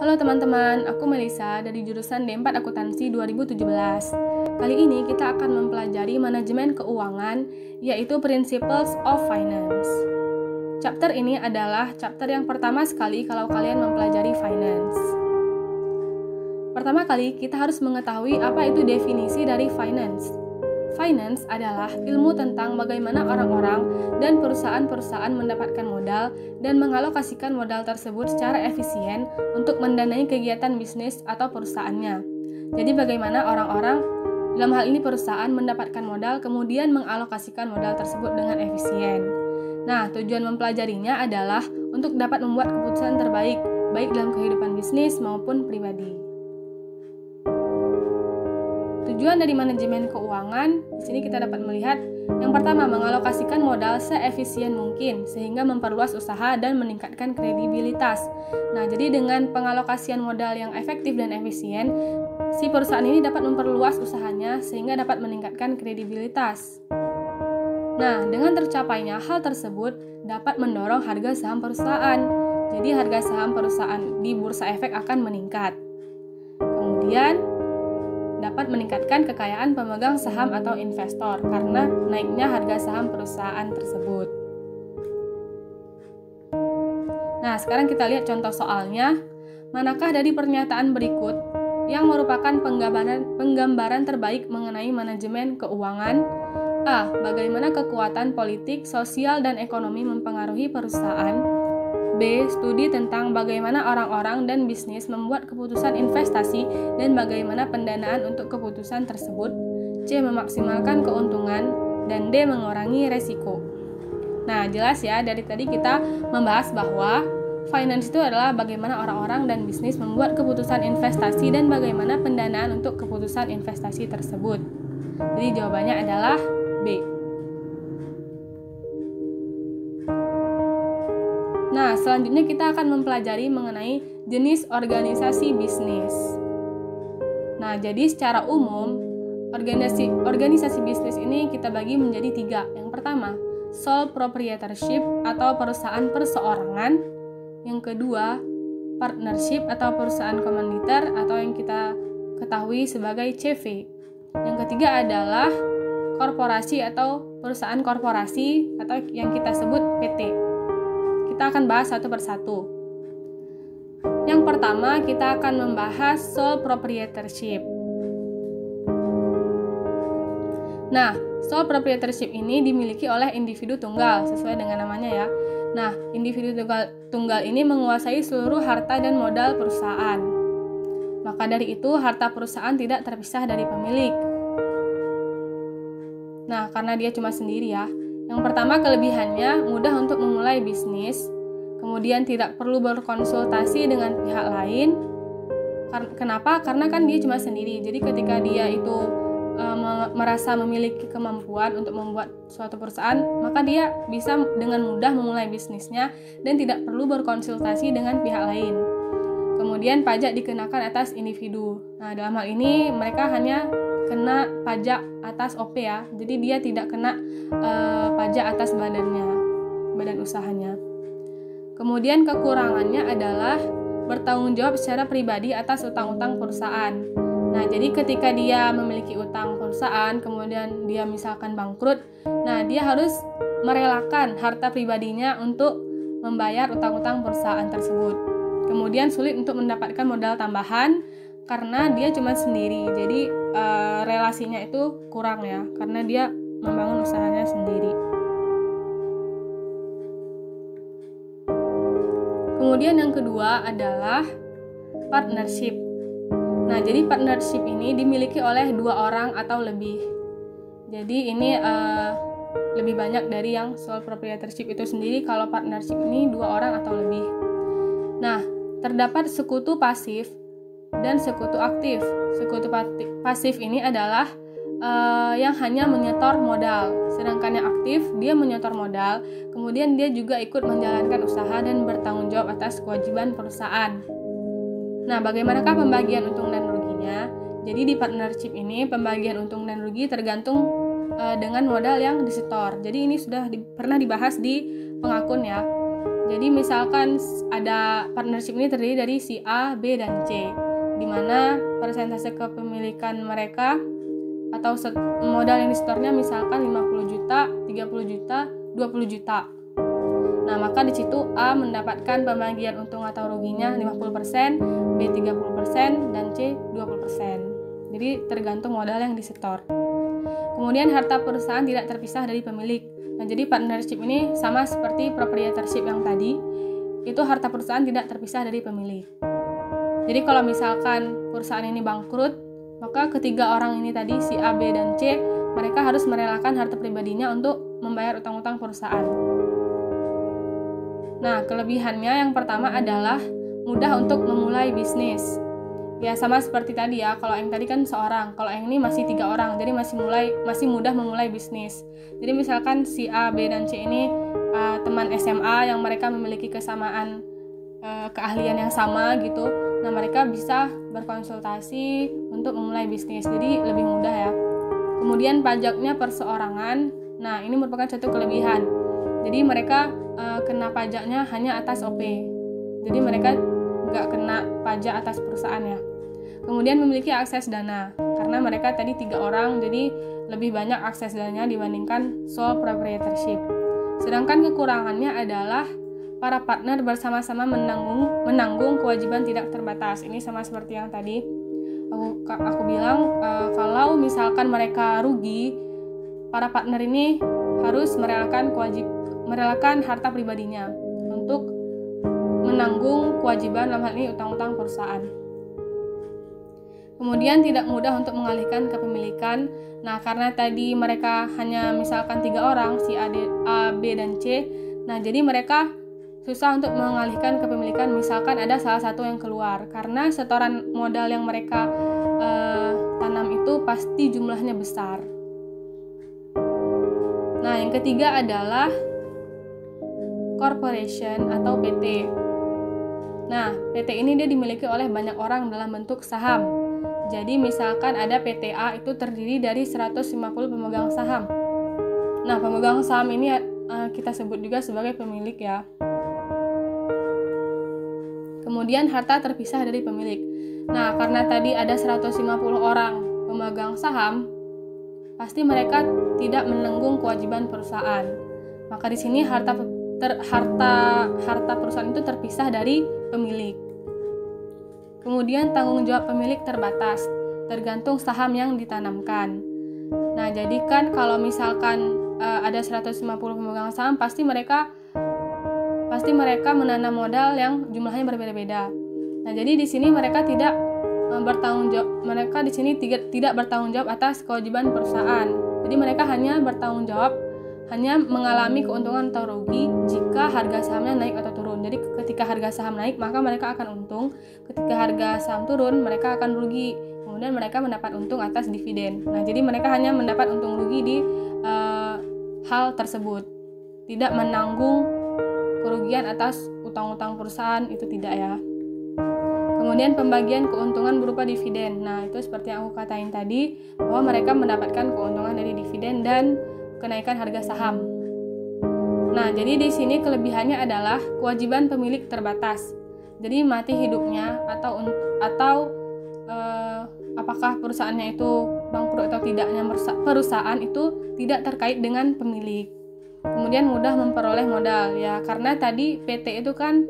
Halo teman-teman, aku Melisa dari jurusan D4 Akuntansi 2017. Kali ini kita akan mempelajari manajemen keuangan, yaitu Principles of Finance. Chapter ini adalah chapter yang pertama sekali kalau kalian mempelajari finance. Pertama kali, kita harus mengetahui apa itu definisi dari finance. Finance adalah ilmu tentang bagaimana orang-orang dan perusahaan-perusahaan mendapatkan modal dan mengalokasikan modal tersebut secara efisien untuk mendanai kegiatan bisnis atau perusahaannya. Jadi bagaimana orang-orang, dalam hal ini perusahaan, mendapatkan modal kemudian mengalokasikan modal tersebut dengan efisien. Nah, tujuan mempelajarinya adalah untuk dapat membuat keputusan terbaik, baik dalam kehidupan bisnis maupun pribadi. Tujuan dari manajemen keuangan, di sini kita dapat melihat yang pertama, mengalokasikan modal seefisien mungkin sehingga memperluas usaha dan meningkatkan kredibilitas. Nah, jadi dengan pengalokasian modal yang efektif dan efisien, si perusahaan ini dapat memperluas usahanya sehingga dapat meningkatkan kredibilitas. Nah, dengan tercapainya hal tersebut dapat mendorong harga saham perusahaan. Jadi harga saham perusahaan di bursa efek akan meningkat. Kemudian dapat meningkatkan kekayaan pemegang saham atau investor karena naiknya harga saham perusahaan tersebut. Nah, sekarang kita lihat contoh soalnya. Manakah dari pernyataan berikut yang merupakan penggambaran terbaik mengenai manajemen keuangan? A. Bagaimana kekuatan politik, sosial, dan ekonomi mempengaruhi perusahaan? B. Studi tentang bagaimana orang-orang dan bisnis membuat keputusan investasi dan bagaimana pendanaan untuk keputusan tersebut. C. Memaksimalkan keuntungan. Dan D. Mengurangi resiko. Nah, jelas ya, dari tadi kita membahas bahwa finance itu adalah bagaimana orang-orang dan bisnis membuat keputusan investasi dan bagaimana pendanaan untuk keputusan investasi tersebut. Jadi jawabannya adalah B. Nah, selanjutnya kita akan mempelajari mengenai jenis organisasi bisnis. Nah, jadi secara umum, organisasi bisnis ini kita bagi menjadi 3. Yang pertama, sole proprietorship atau perusahaan perseorangan. Yang kedua, partnership atau perusahaan komanditer atau yang kita ketahui sebagai CV. Yang ketiga adalah korporasi atau perusahaan korporasi atau yang kita sebut PT. Kita akan bahas satu persatu. Yang pertama, kita akan membahas sole proprietorship. Nah, sole proprietorship ini dimiliki oleh individu tunggal, sesuai dengan namanya ya. Nah, individu tunggal ini menguasai seluruh harta dan modal perusahaan. Maka dari itu, harta perusahaan tidak terpisah dari pemilik. Nah, karena dia cuma sendiri ya. Yang pertama, kelebihannya mudah untuk memulai bisnis, kemudian tidak perlu berkonsultasi dengan pihak lain. Kenapa? Karena kan dia cuma sendiri. Jadi ketika dia itu merasa memiliki kemampuan untuk membuat suatu perusahaan, maka dia bisa dengan mudah memulai bisnisnya dan tidak perlu berkonsultasi dengan pihak lain. Kemudian pajak dikenakan atas individu. Nah, dalam hal ini mereka hanya kena pajak atas OP ya, jadi dia tidak kena pajak atas badan usahanya. Kemudian kekurangannya adalah bertanggung jawab secara pribadi atas utang-utang perusahaan. Nah, jadi ketika dia memiliki utang perusahaan, kemudian dia misalkan bangkrut, nah dia harus merelakan harta pribadinya untuk membayar utang-utang perusahaan tersebut. Kemudian sulit untuk mendapatkan modal tambahan karena dia cuma sendiri, jadi relasinya itu kurang ya, karena dia membangun usahanya sendiri. Kemudian yang kedua adalah partnership. Nah, jadi partnership ini dimiliki oleh 2 orang atau lebih. Jadi ini lebih banyak dari yang sole proprietorship itu sendiri. Kalau partnership ini 2 orang atau lebih. Nah, terdapat sekutu pasif dan sekutu aktif. Sekutu pasif ini adalah yang hanya menyetor modal, sedangkan yang aktif dia menyetor modal, kemudian dia juga ikut menjalankan usaha dan bertanggung jawab atas kewajiban perusahaan. Nah, bagaimanakah pembagian untung dan ruginya? Jadi di partnership ini pembagian untung dan rugi tergantung dengan modal yang disetor. Jadi ini sudah pernah dibahas di pengakun ya. Jadi misalkan ada partnership ini terdiri dari si A, B, dan C, di mana persentase kepemilikan mereka atau modal yang disetornya misalkan 50 juta, 30 juta, 20 juta. Nah, maka di situ A mendapatkan pembagian untung atau ruginya 50%, B 30%, dan C 20%. Jadi tergantung modal yang disetor. Kemudian harta perusahaan tidak terpisah dari pemilik. Nah, jadi partnership ini sama seperti proprietorship yang tadi, itu harta perusahaan tidak terpisah dari pemilik. Jadi kalau misalkan perusahaan ini bangkrut, maka ketiga orang ini tadi, si A, B, dan C, mereka harus merelakan harta pribadinya untuk membayar utang-utang perusahaan. Nah, kelebihannya yang pertama adalah mudah untuk memulai bisnis. Ya, sama seperti tadi ya, kalau yang tadi kan seorang, kalau yang ini masih 3 orang, jadi masih mudah memulai bisnis. Jadi misalkan si A, B, dan C ini teman SMA yang mereka memiliki kesamaan keahlian yang sama gitu. Nah, mereka bisa berkonsultasi untuk memulai bisnis, jadi lebih mudah ya. Kemudian pajaknya perseorangan. Nah, ini merupakan satu kelebihan. Jadi mereka kena pajaknya hanya atas OP. Jadi mereka nggak kena pajak atas perusahaan ya. Kemudian memiliki akses dana, karena mereka tadi 3 orang, jadi lebih banyak akses dananya dibandingkan sole proprietorship. Sedangkan kekurangannya adalah para partner bersama-sama menanggung kewajiban tidak terbatas. Ini sama seperti yang tadi aku bilang, kalau misalkan mereka rugi, para partner ini harus merelakan harta pribadinya untuk menanggung kewajiban dalam hal ini utang-utang perusahaan. Kemudian tidak mudah untuk mengalihkan kepemilikan. Nah, karena tadi mereka hanya misalkan 3 orang, si A, B, dan C. Nah, jadi mereka susah untuk mengalihkan kepemilikan misalkan ada salah satu yang keluar, karena setoran modal yang mereka tanam itu pasti jumlahnya besar. Nah, yang ketiga adalah corporation atau PT. Nah, PT ini dia dimiliki oleh banyak orang dalam bentuk saham. Jadi misalkan ada PTA itu terdiri dari 150 pemegang saham. Nah, pemegang saham ini kita sebut juga sebagai pemilik ya. Kemudian harta terpisah dari pemilik. Nah, karena tadi ada 150 orang pemegang saham, pasti mereka tidak menanggung kewajiban perusahaan. Maka di sini harta perusahaan itu terpisah dari pemilik. Kemudian tanggung jawab pemilik terbatas, tergantung saham yang ditanamkan. Nah, jadi kan kalau misalkan ada 150 pemegang saham, pasti mereka menanam modal yang jumlahnya berbeda-beda. Nah, jadi di sini mereka tidak bertanggung jawab atas kewajiban perusahaan. Jadi mereka hanya mengalami keuntungan atau rugi jika harga sahamnya naik atau turun. Jadi ketika harga saham naik, maka mereka akan untung. Ketika harga saham turun, mereka akan rugi. Kemudian mereka mendapat untung atas dividen. Nah, jadi mereka hanya mendapat untung rugi di hal tersebut. Tidak menanggung kerugian atas utang-utang perusahaan, itu tidak ya. Kemudian pembagian keuntungan berupa dividen. Nah, itu seperti yang aku katain tadi, bahwa mereka mendapatkan keuntungan dari dividen dan kenaikan harga saham. Nah, jadi di sini kelebihannya adalah kewajiban pemilik terbatas. Jadi mati hidupnya atau apakah perusahaannya itu bangkrut atau tidaknya perusahaan itu tidak terkait dengan pemilik. Kemudian mudah memperoleh modal ya, karena tadi PT itu kan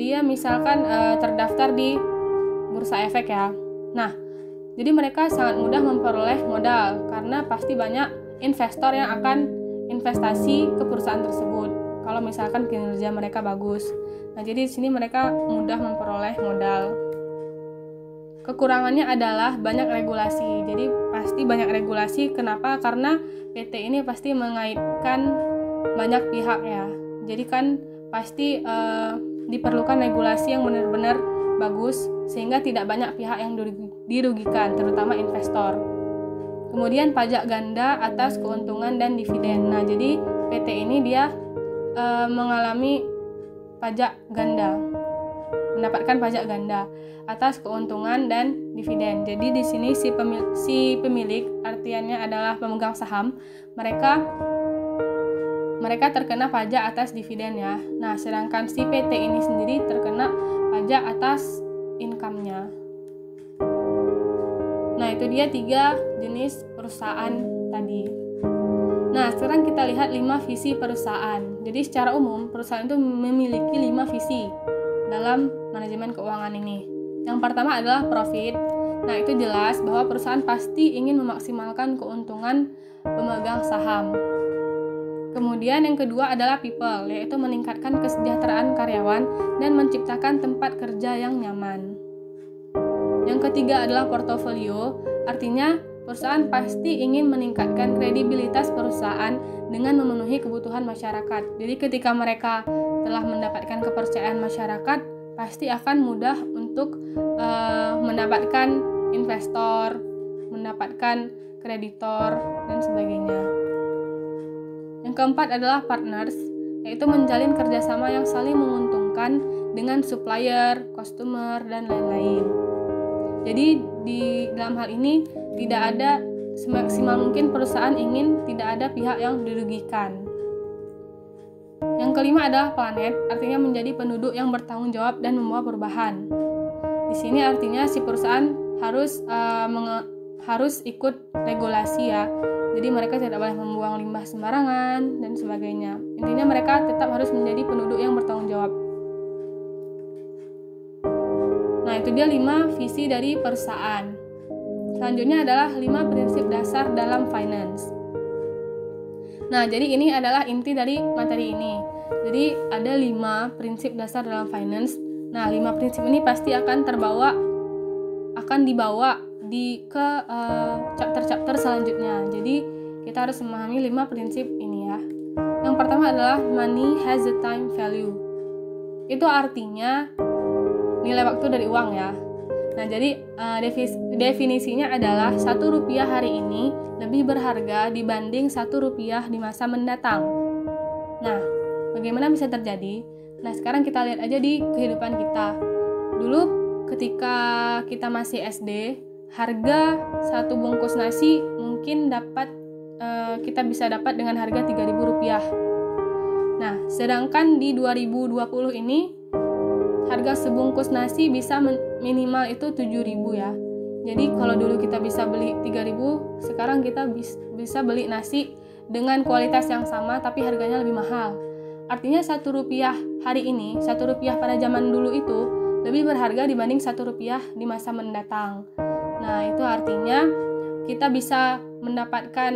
dia misalkan terdaftar di Bursa Efek ya. Nah, jadi mereka sangat mudah memperoleh modal karena pasti banyak investor yang akan investasi ke perusahaan tersebut kalau misalkan kinerja mereka bagus. Nah, jadi di sini mereka mudah memperoleh modal. Kekurangannya adalah banyak regulasi. Jadi pasti banyak regulasi. Kenapa? Karena PT ini pasti mengaitkan banyak pihak ya. Jadi kan pasti diperlukan regulasi yang benar-benar bagus sehingga tidak banyak pihak yang dirugikan, terutama investor. Kemudian pajak ganda atas keuntungan dan dividen. Nah, jadi PT ini dia mengalami pajak ganda, mendapatkan pajak ganda atas keuntungan dan dividen. Jadi di sini si pemilik artiannya adalah pemegang saham, mereka mereka terkena pajak atas dividen ya. Nah, sedangkan si PT ini sendiri terkena pajak atas income-nya. Nah, itu dia 3 jenis perusahaan tadi. Nah, sekarang kita lihat 5 visi perusahaan. Jadi secara umum, perusahaan itu memiliki 5 visi dalam manajemen keuangan ini. Yang pertama adalah profit. Nah, itu jelas bahwa perusahaan pasti ingin memaksimalkan keuntungan pemegang saham. Kemudian yang kedua adalah people, yaitu meningkatkan kesejahteraan karyawan dan menciptakan tempat kerja yang nyaman. Yang ketiga adalah portofolio, artinya perusahaan pasti ingin meningkatkan kredibilitas perusahaan dengan memenuhi kebutuhan masyarakat. Jadi ketika mereka telah mendapatkan kepercayaan masyarakat, pasti akan mudah untuk mendapatkan investor, mendapatkan kreditor, dan sebagainya. Yang keempat adalah partners, yaitu menjalin kerjasama yang saling menguntungkan dengan supplier, customer, dan lain-lain. Jadi di dalam hal ini tidak ada, semaksimal mungkin perusahaan ingin tidak ada pihak yang dirugikan. Yang kelima adalah planet, artinya menjadi penduduk yang bertanggung jawab dan membawa perubahan. Di sini artinya si perusahaan harus ikut regulasi ya. Jadi mereka tidak boleh membuang limbah sembarangan dan sebagainya. Intinya mereka tetap harus menjadi penduduk yang bertanggung jawab. Nah, itu dia 5 visi dari perusahaan. Selanjutnya adalah 5 prinsip dasar dalam finance. Nah, jadi ini adalah inti dari materi ini. Jadi ada 5 prinsip dasar dalam finance. Nah, 5 prinsip ini pasti akan dibawa ke chapter-chapter selanjutnya. Jadi kita harus memahami 5 prinsip ini ya. Yang pertama adalah money has a time value. Itu artinya nilai waktu dari uang ya. Nah, jadi definisinya adalah 1 rupiah hari ini lebih berharga dibanding 1 rupiah di masa mendatang. Nah, bagaimana bisa terjadi? Nah, sekarang kita lihat aja di kehidupan kita. Dulu ketika kita masih SD, harga 1 bungkus nasi mungkin kita bisa dapat dengan harga Rp3.000. Nah, sedangkan di 2020 ini harga sebungkus nasi bisa minimal itu 7.000 ya. Jadi kalau dulu kita bisa beli 3.000, sekarang kita bisa beli nasi dengan kualitas yang sama tapi harganya lebih mahal. Artinya 1 rupiah hari ini, 1 rupiah pada zaman dulu itu lebih berharga dibanding 1 rupiah di masa mendatang. Nah, itu artinya kita bisa mendapatkan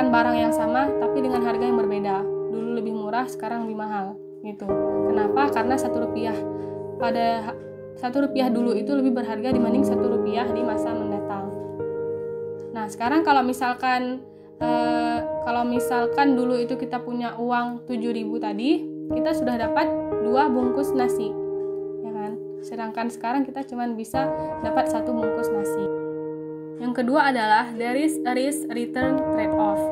barang yang sama tapi dengan harga yang berbeda. Dulu lebih murah, sekarang lebih mahal gitu. Kenapa? Karena 1 rupiah pada 1 rupiah dulu itu lebih berharga dibanding 1 rupiah di masa mendatang. Nah, sekarang kalau misalkan dulu itu kita punya uang 7.000 tadi, kita sudah dapat 2 bungkus nasi. Sedangkan sekarang kita cuma bisa dapat 1 bungkus nasi. Yang kedua adalah there is a risk-return trade-off.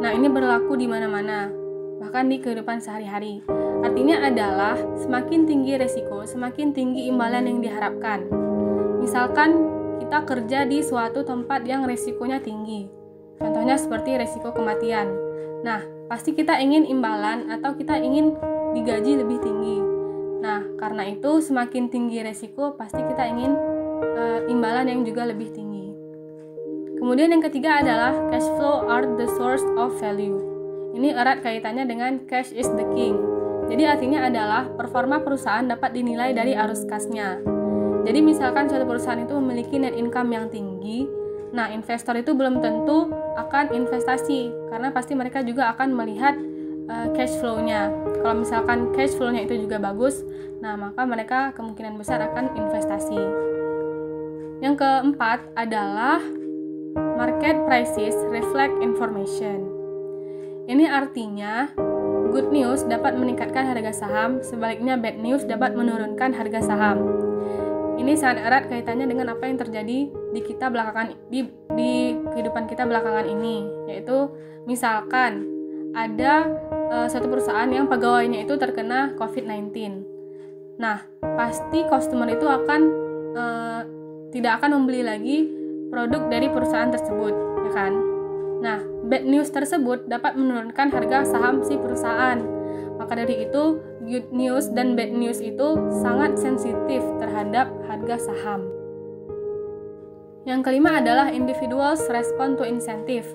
Nah, ini berlaku di mana-mana, bahkan di kehidupan sehari-hari. Artinya adalah semakin tinggi resiko, semakin tinggi imbalan yang diharapkan. Misalkan kita kerja di suatu tempat yang resikonya tinggi. Contohnya seperti resiko kematian. Nah, pasti kita ingin imbalan atau kita ingin digaji lebih tinggi. Nah, karena itu semakin tinggi resiko, pasti kita ingin imbalan yang juga lebih tinggi. Kemudian yang ketiga adalah cash flow are the source of value. Ini erat kaitannya dengan cash is the king. Jadi artinya adalah performa perusahaan dapat dinilai dari arus kasnya. Jadi misalkan suatu perusahaan itu memiliki net income yang tinggi, nah investor itu belum tentu akan investasi, karena pasti mereka juga akan melihat cash flow-nya. Kalau misalkan cash flow-nya itu juga bagus, nah maka mereka kemungkinan besar akan investasi. Yang keempat adalah market prices reflect information. Ini artinya good news dapat meningkatkan harga saham, sebaliknya bad news dapat menurunkan harga saham. Ini sangat erat kaitannya dengan apa yang terjadi di kehidupan kita belakangan ini, yaitu misalkan ada satu perusahaan yang pegawainya itu terkena COVID-19. Nah, pasti customer itu tidak akan membeli lagi produk dari perusahaan tersebut, ya kan? Nah, bad news tersebut dapat menurunkan harga saham si perusahaan. Maka dari itu, good news dan bad news itu sangat sensitif terhadap harga saham. Yang kelima adalah individuals respond to incentive.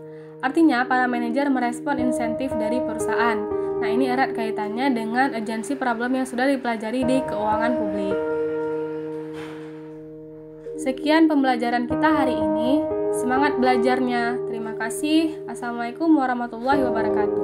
Artinya, para manajer merespon insentif dari perusahaan. Nah, ini erat kaitannya dengan urgency problem yang sudah dipelajari di keuangan publik. Sekian pembelajaran kita hari ini. Semangat belajarnya. Terima kasih. Assalamualaikum warahmatullahi wabarakatuh.